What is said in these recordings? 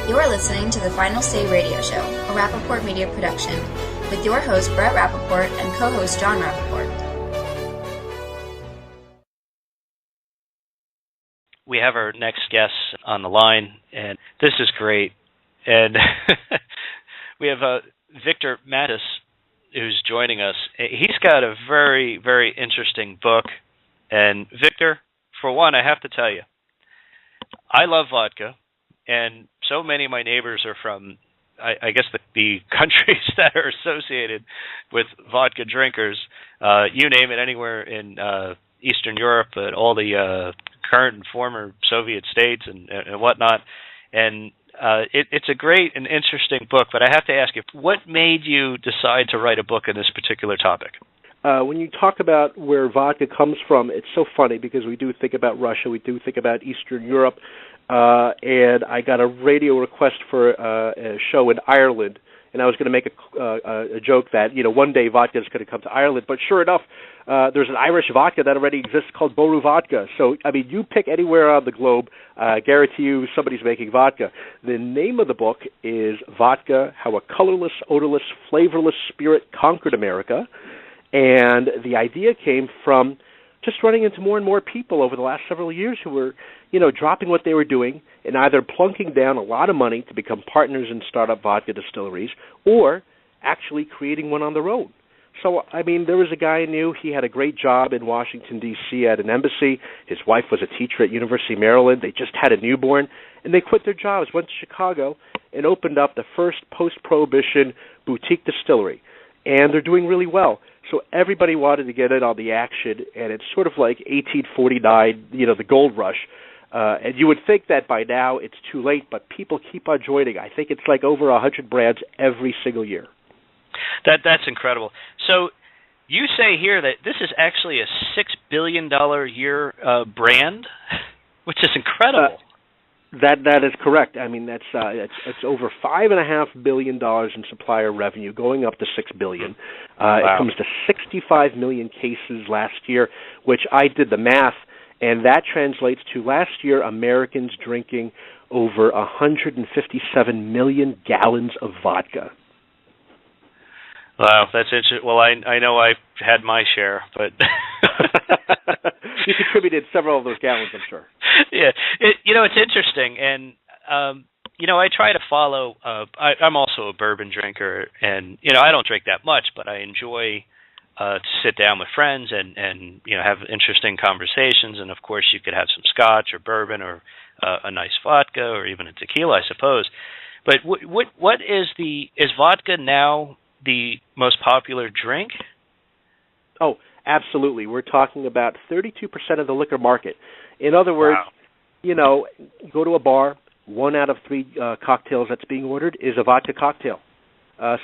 You're listening to the Final Say Radio Show, a Rappaport Media production, with your host Brett Rappaport and co-host John Rappaport. We have our next guest on the line, and this is great. And we have Victor Matus, who's joining us. He's got a very, very interesting book. And Victor, for one, I have to tell you, I love vodka, and so many of my neighbors are from, I guess, the countries that are associated with vodka drinkers. You name it, anywhere in Eastern Europe, all the current and former Soviet states and whatnot. And it's a great and interesting book, but I have to ask you, what made you decide to write a book on this particular topic? When you talk about where vodka comes from, it's so funny because we do think about Russia, we do think about Eastern Europe, and I got a radio request for a show in Ireland, and I was going to make a joke that, one day vodka is going to come to Ireland, but sure enough, there's an Irish vodka that already exists called Boru vodka. So, you pick anywhere on the globe, I guarantee you somebody's making vodka. The name of the book is Vodka, How a Colorless, Odorless, Flavorless Spirit Conquered America. And the idea came from just running into more and more people over the last several years who were, dropping what they were doing and either plunking down a lot of money to become partners in startup vodka distilleries or actually creating one on their own. So, there was a guy I knew. He had a great job in Washington, D.C. at an embassy. His wife was a teacher at University of Maryland. They just had a newborn, and they quit their jobs, went to Chicago, and opened up the first post-prohibition boutique distillery. And they're doing really well. So everybody wanted to get in on the action, and it's sort of like 1849, the gold rush. And you would think that by now it's too late, but people keep on joining. I think it's like over 100 brands every single year. That's incredible. So you say here that this is actually a $6 billion a year brand, which is incredible. That is correct. That's it's over $5.5 billion in supplier revenue, going up to $6 billion. Wow. It comes to 65 million cases last year, which I did the math, and that translates to last year Americans drinking over 157 million gallons of vodka. Wow, that's interesting. Well, I know I've had my share, but you contributed several of those gallons, I'm sure. Yeah, it's interesting, and I try to follow. I'm also a bourbon drinker, and I don't drink that much, but I enjoy to sit down with friends and have interesting conversations. And of course, you could have some scotch or bourbon or a nice vodka or even a tequila, I suppose. But what is vodka now the most popular drink? Oh, absolutely. We're talking about 32% of the liquor market. In other words, wow. Go to a bar, 1 out of 3 cocktails that's being ordered is a vodka cocktail.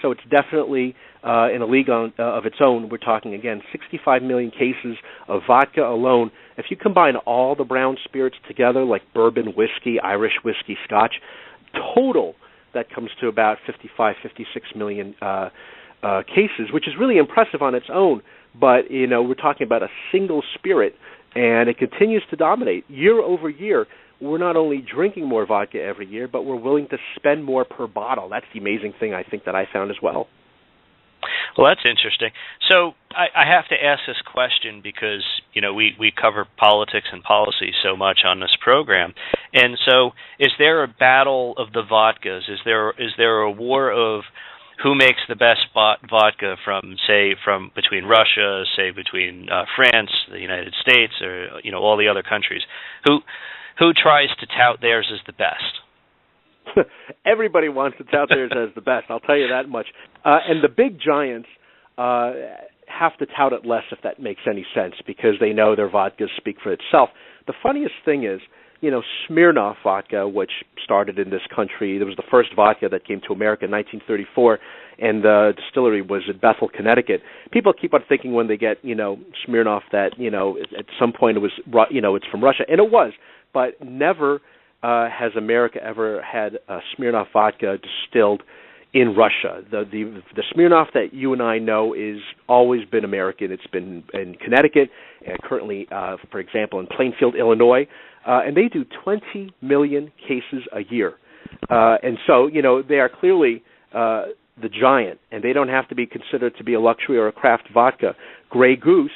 So it's definitely in a league of its own. We're talking, again, 65 million cases of vodka alone. If you combine all the brown spirits together, like bourbon, whiskey, Irish whiskey, scotch, total, that comes to about 55, 56 million cases, which is really impressive on its own. But, we're talking about a single spirit, and it continues to dominate. Year over year, we're not only drinking more vodka every year, but we're willing to spend more per bottle. That's the amazing thing, I think, that I found as well. Well, that's interesting. So I have to ask this question because, we cover politics and policy so much on this program. And so is there a battle of the vodkas? Is there a war of who makes the best vodka from between Russia, say between France, the United States, or, all the other countries? Who tries to tout theirs as the best? Everybody wants to tout theirs as the best, I'll tell you that much. And the big giants have to tout it less, if that makes any sense, because they know their vodkas speak for itself. The funniest thing is, Smirnoff vodka, which started in this country, it was the first vodka that came to America in 1934, and the distillery was in Bethel, Connecticut. People keep on thinking when they get, Smirnoff that, at some point it was, it's from Russia, and it was, but never has America ever had Smirnoff vodka distilled in Russia. The Smirnoff that you and I know is always been American. It's been in Connecticut, and currently, for example, in Plainfield, Illinois, and they do 20 million cases a year. And so, they are clearly the giant, and they don't have to be considered to be a luxury or a craft vodka. Grey Goose,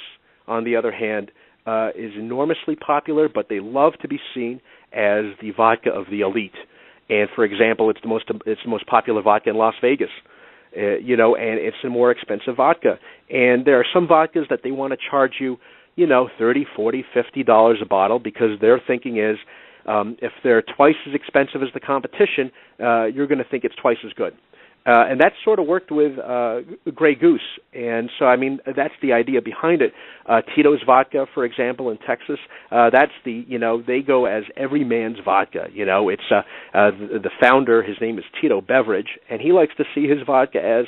on the other hand, is enormously popular, but they love to be seen as the vodka of the elite. And for example, it's the most popular vodka in Las Vegas. And it's a more expensive vodka. And there are some vodkas that they want to charge you, $30, $40, $50 a bottle, because their thinking is if they're twice as expensive as the competition, you're going to think it's twice as good. And that sort of worked with Grey Goose. And so, that's the idea behind it. Tito's Vodka, for example, in Texas, that's they go as every man's vodka. It's the founder, his name is Tito Beverage, and he likes to see his vodka as,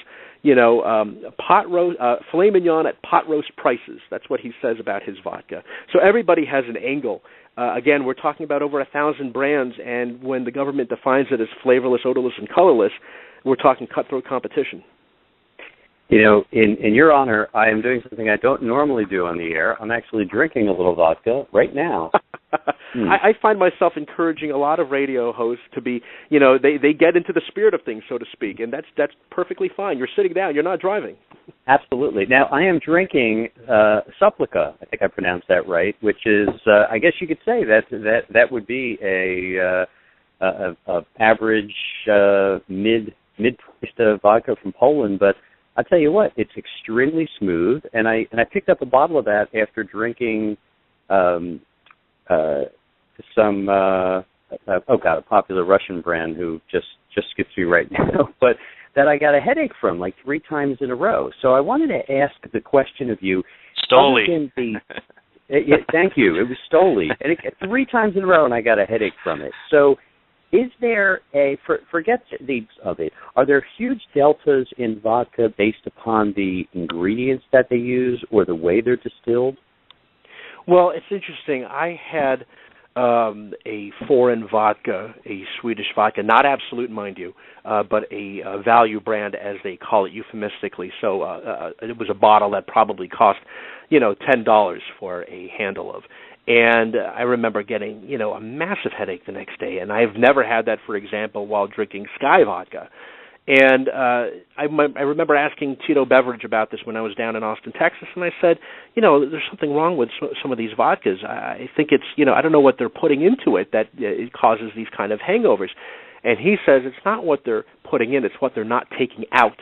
pot roast, filet mignon at pot roast prices. That's what he says about his vodka. So everybody has an angle. Again, we're talking about over 1,000 brands, and when the government defines it as flavorless, odorless, and colorless, we're talking cutthroat competition. In your honor, I am doing something I don't normally do on the air. I'm actually drinking a little vodka right now. I find myself encouraging a lot of radio hosts to be, they get into the spirit of things, so to speak, and that's perfectly fine. You're sitting down. You're not driving. Absolutely. Now, I am drinking Supplica. I think I pronounced that right, which is, I guess you could say that would be a average mid-priced vodka from Poland, but I'll tell you what, it's extremely smooth, and I picked up a bottle of that after drinking a popular Russian brand who just skips me right now, but that I got a headache from like 3 times in a row. So I wanted to ask the question of you. Stoli. Thank you. It was Stoli. And 3 times in a row, and I got a headache from it. So is there are there huge deltas in vodka based upon the ingredients that they use or the way they're distilled? Well, it's interesting. I had a foreign vodka, a Swedish vodka, not Absolute, mind you, but a value brand, as they call it euphemistically. So it was a bottle that probably cost, $10 for a handle of. And I remember getting, a massive headache the next day. And I've never had that, for example, while drinking Sky vodka. And I remember asking Tito Beverage about this when I was down in Austin, Texas, and I said, there's something wrong with some of these vodkas. I think it's, I don't know what they're putting into it that it causes these kind of hangovers. And he says it's not what they're putting in, it's what they're not taking out.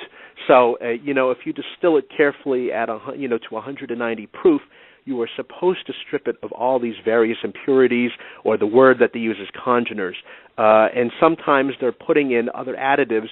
So, if you distill it carefully at, to 190 proof, you are supposed to strip it of all these various impurities, or the word that they use is congeners. And sometimes they're putting in other additives.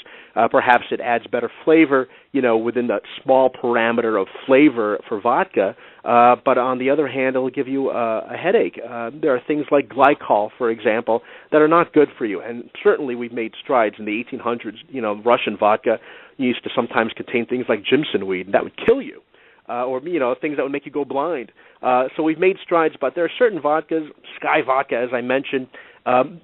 Perhaps it adds better flavor, within that small parameter of flavor for vodka. But on the other hand, it'll give you a headache. There are things like glycol, for example, that are not good for you. And certainly we've made strides in the 1800s. Russian vodka used to sometimes contain things like Jimson weed, and that would kill you. Or things that would make you go blind. So we've made strides, but there are certain vodkas, Sky Vodka, as I mentioned,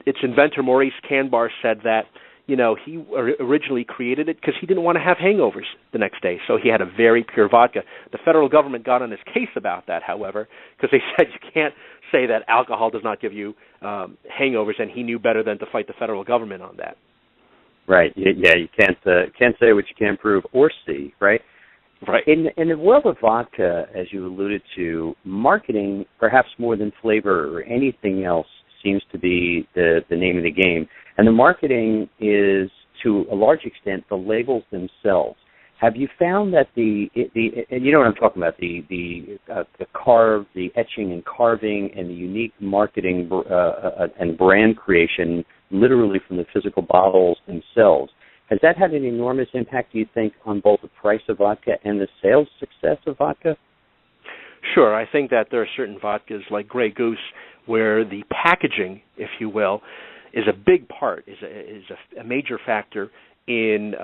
its inventor, Maurice Canbar, said that, he originally created it because he didn't want to have hangovers the next day, so he had a very pure vodka. The federal government got on his case about that, however, because they said you can't say that alcohol does not give you hangovers, and he knew better than to fight the federal government on that. Right. Yeah, you can't say what you can't prove or see, right? Right. In the world of vodka, as you alluded to, marketing, perhaps more than flavor or anything else, seems to be the name of the game. And the marketing is, to a large extent, the labels themselves. Have you found that and you know what I'm talking about, the etching and carving and the unique marketing and brand creation, literally from the physical bottles themselves, has that had an enormous impact, do you think, on both the price of vodka and the sales success of vodka? Sure. I think that there are certain vodkas like Grey Goose where the packaging, if you will, is a big part, is a major factor in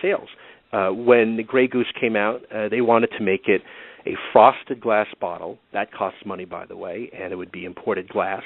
sales. When the Grey Goose came out, they wanted to make it a frosted glass bottle. That costs money, by the way, and it would be imported glass.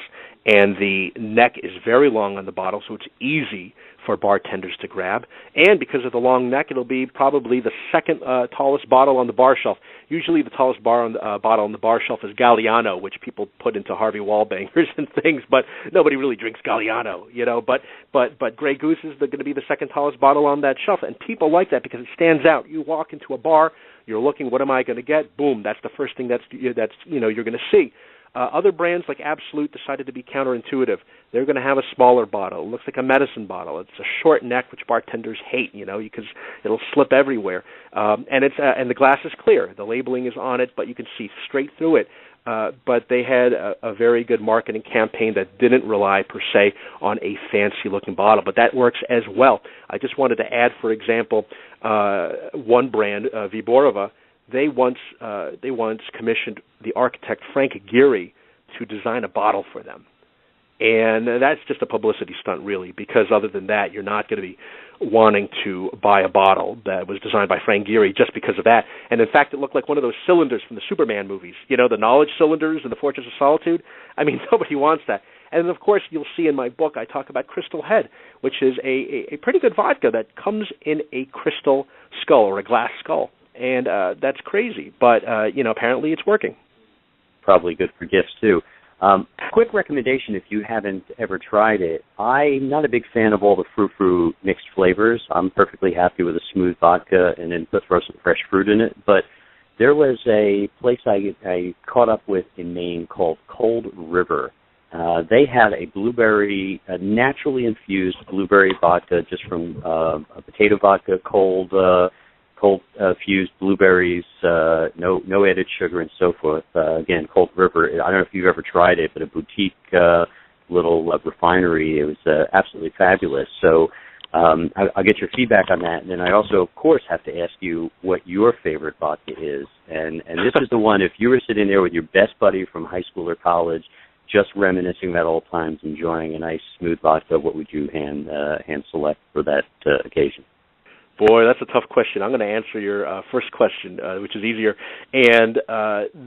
And the neck is very long on the bottle, so it's easy for bartenders to grab. And because of the long neck, it'll be probably the second tallest bottle on the bar shelf. Usually the tallest bottle on the bar shelf is Galliano, which people put into Harvey Wallbangers and things, but nobody really drinks Galliano, you know. But Grey Goose is going to be the second tallest bottle on that shelf, and people like that because it stands out. You walk into a bar, you're looking, what am I going to get? Boom, that's the first thing that's you're going to see. Other brands like Absolut decided to be counterintuitive. They're going to have a smaller bottle. It looks like a medicine bottle. It's a short neck, which bartenders hate, because it'll slip everywhere. And the glass is clear. The labeling is on it, but you can see straight through it. But they had a very good marketing campaign that didn't rely, per se, on a fancy-looking bottle. But that works as well. I just wanted to add, for example, one brand, Viborova. They once commissioned the architect Frank Gehry to design a bottle for them. And that's just a publicity stunt, really, because other than that, you're not going to be wanting to buy a bottle that was designed by Frank Gehry just because of that. And, in fact, it looked like one of those cylinders from the Superman movies, the knowledge cylinders in the Fortress of Solitude. I mean, nobody wants that. And, of course, you'll see in my book I talk about Crystal Head, which is a pretty good vodka that comes in a crystal skull or a glass skull. And that's crazy, but, apparently it's working. Probably good for gifts, too. Quick recommendation if you haven't ever tried it. I'm not a big fan of all the frou-frou mixed flavors. I'm perfectly happy with a smooth vodka and then throw some fresh fruit in it. But there was a place I caught up with in Maine called Cold River. They had a naturally infused blueberry vodka just from a potato vodka, cold fused blueberries, no added sugar and so forth. Again, Cold River, I don't know if you've ever tried it, but a boutique little refinery. It was absolutely fabulous. So I'll get your feedback on that. And then I also, of course, have to ask you what your favorite vodka is. And this is the one, if you were sitting there with your best buddy from high school or college, just reminiscing about old times, enjoying a nice smooth vodka, what would you hand select for that occasion? Boy, that's a tough question. I'm going to answer your first question, which is easier. And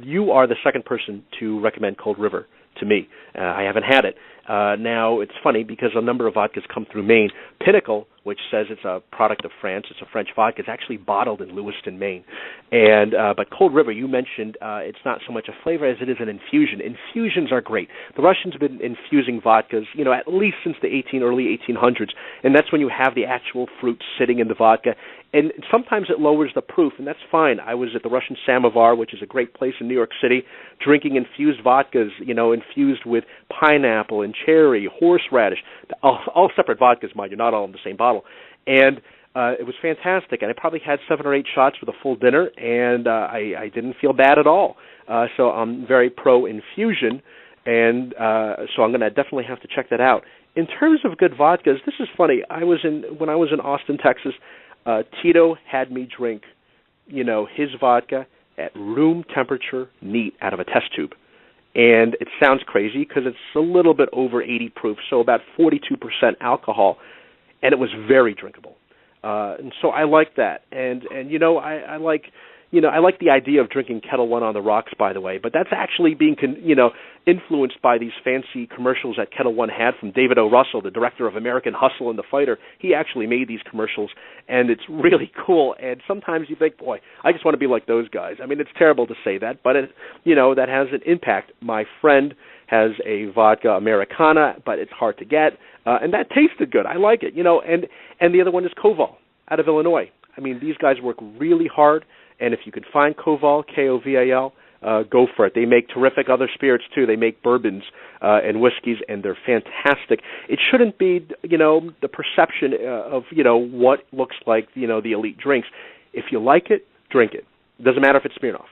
you are the second person to recommend Cold River to me. I haven't had it. Now, it's funny because a number of vodkas come through Maine. Pinnacle, which says it's a product of France, it's a French vodka, it's actually bottled in Lewiston, Maine. But Cold River, you mentioned, it's not so much a flavor as it is an infusion. Infusions are great. The Russians have been infusing vodkas, at least since the early 1800s, and that's when you have the actual fruit sitting in the vodka. And sometimes it lowers the proof, and that's fine. I was at the Russian Samovar, which is a great place in New York City, drinking infused vodkas, infused with pineapple and cherry, horseradish, all separate vodkas, mind you, not all in the same bottle. And it was fantastic. And I probably had 7 or 8 shots for the full dinner, and I didn't feel bad at all. So I'm very pro-infusion, and so I'm going to definitely have to check that out. In terms of good vodkas, this is funny. When I was in Austin, Texas, Tito had me drink, his vodka at room temperature neat out of a test tube. And it sounds crazy because it's a little bit over 80 proof, so about 42% alcohol, and it was very drinkable. And so I like that. And I like the idea of drinking Kettle One on the rocks, by the way, but that's actually being influenced by these fancy commercials that Kettle One had from David O. Russell, the director of American Hustle and The Fighter. He actually made these commercials, and it's really cool. And sometimes you think, boy, I just want to be like those guys. I mean, it's terrible to say that, but that has an impact. My friend has a vodka Americana, but it's hard to get, and that tasted good. I like it, And the other one is Koval out of Illinois. I mean, these guys work really hard. And if you can find Koval, K-O-V-A-L, go for it. They make terrific other spirits, too. They make bourbons and whiskeys, and they're fantastic. It shouldn't be, the perception of, what looks like, the elite drinks. If you like it, drink it. It doesn't matter if it's Smirnoff.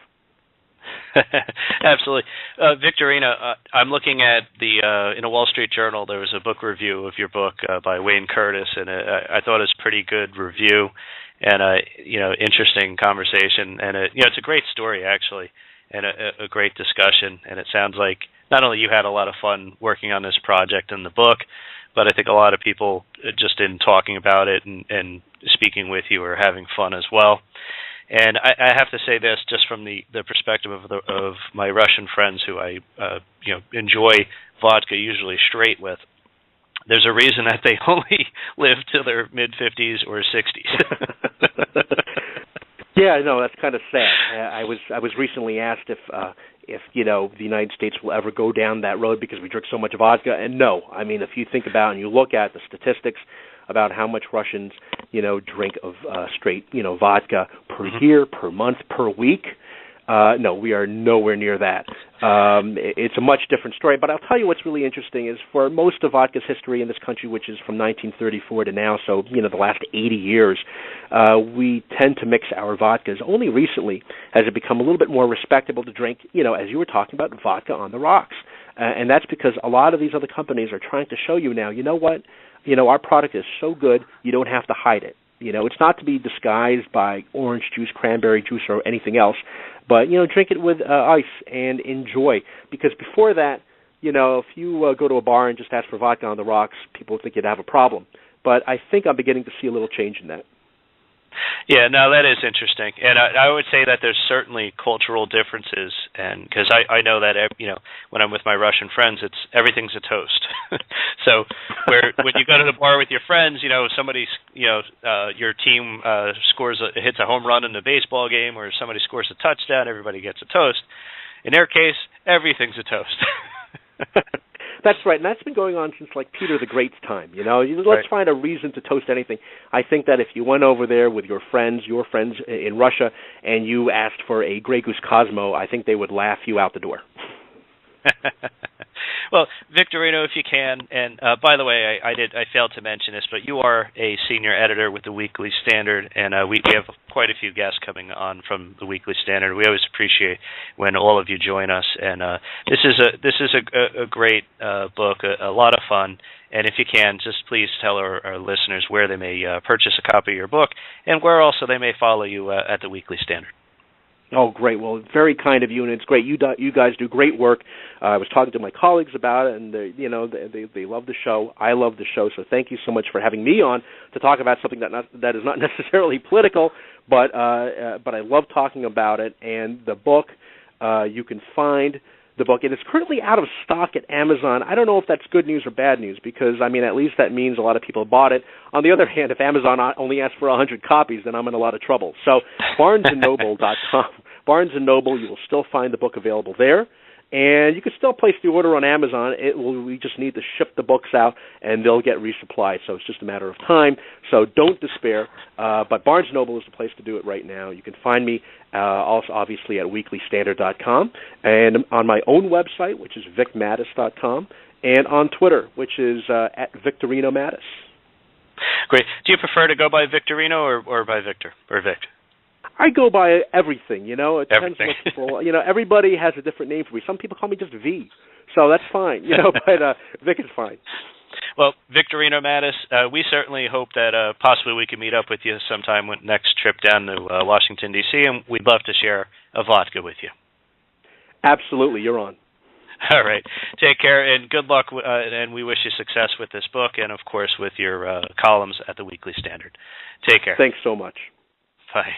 Absolutely. Victorino, I'm looking at in a Wall Street Journal, there was a book review of your book by Wayne Curtis, and I thought it was a pretty good review. And interesting conversation, and it's a great story actually, and a great discussion. And it sounds like not only you had a lot of fun working on this project and the book, but I think a lot of people just in talking about it and speaking with you are having fun as well. And I have to say this just from the perspective of my Russian friends who I enjoy vodka usually straight with. There's a reason that they only live till their mid-50s or 60s. Yeah, no, that's kind of sad. I was recently asked if the United States will ever go down that road because we drink so much vodka, and no. I mean, if you think about and you look at the statistics about how much Russians, drink of straight, vodka per year, per month, per week, no, we are nowhere near that. It's a much different story, but I'll tell you what's really interesting is for most of vodka's history in this country, which is from 1934 to now, so, the last 80 years, we tend to mix our vodkas. Only recently has it become a little bit more respectable to drink, as you were talking about, vodka on the rocks. And that's because a lot of these other companies are trying to show you now, you know what, our product is so good, you don't have to hide it. It's not to be disguised by orange juice, cranberry juice, or anything else, but, drink it with ice and enjoy. Because before that, if you go to a bar and just ask for vodka on the rocks, people think you'd have a problem. But I think I'm beginning to see a little change in that. Yeah, no, that is interesting, and I would say that there's certainly cultural differences, and because I know that when I'm with my Russian friends, everything's a toast. So when you go to the bar with your friends, somebody your team hits a home run in a baseball game, or somebody scores a touchdown, everybody gets a toast. In their case, everything's a toast. That's right, and that's been going on since Peter the Great's time. Let's find a reason to toast anything. I think that if you went over there with your friends in Russia, and you asked for a Grey Goose Cosmo, I think they would laugh you out the door. Well, Victorino, if you can, and by the way, I failed to mention this, but you are a senior editor with the Weekly Standard, and we have quite a few guests coming on from the Weekly Standard. We always appreciate when all of you join us, and this is a great book, a lot of fun. And if you can, just please tell our listeners where they may purchase a copy of your book, and where also they may follow you at the Weekly Standard. Oh, great. Well, very kind of you, and it's great. You guys do great work. I was talking to my colleagues about it, and they love the show. I love the show, so thank you so much for having me on to talk about something that is not necessarily political, but I love talking about it. And the book, you can find the book. It is currently out of stock at Amazon. I don't know if that's good news or bad news because, at least that means a lot of people bought it. On the other hand, if Amazon only asks for 100 copies, then I'm in a lot of trouble. So BarnesandNoble.com. Barnes & Noble, you will still find the book available there. And you can still place the order on Amazon. We just need to ship the books out, and they'll get resupplied. So it's just a matter of time. So don't despair. But Barnes & Noble is the place to do it right now. You can find me also, obviously, at weeklystandard.com, and on my own website, which is vicmatus.com, and on Twitter, which is at Victorino Matus. Great. Do you prefer to go by Victorino or by Victor or Vic? I go by everything, It depends everything. what people, everybody has a different name for me. Some people call me just V, so that's fine, but Vic is fine. Well, Victorino Matus, we certainly hope that possibly we can meet up with you sometime when next trip down to Washington, D.C., and we'd love to share a vodka with you. Absolutely, you're on. All right. Take care, and good luck, and we wish you success with this book and, of course, with your columns at the Weekly Standard. Take care. Thanks so much. Bye.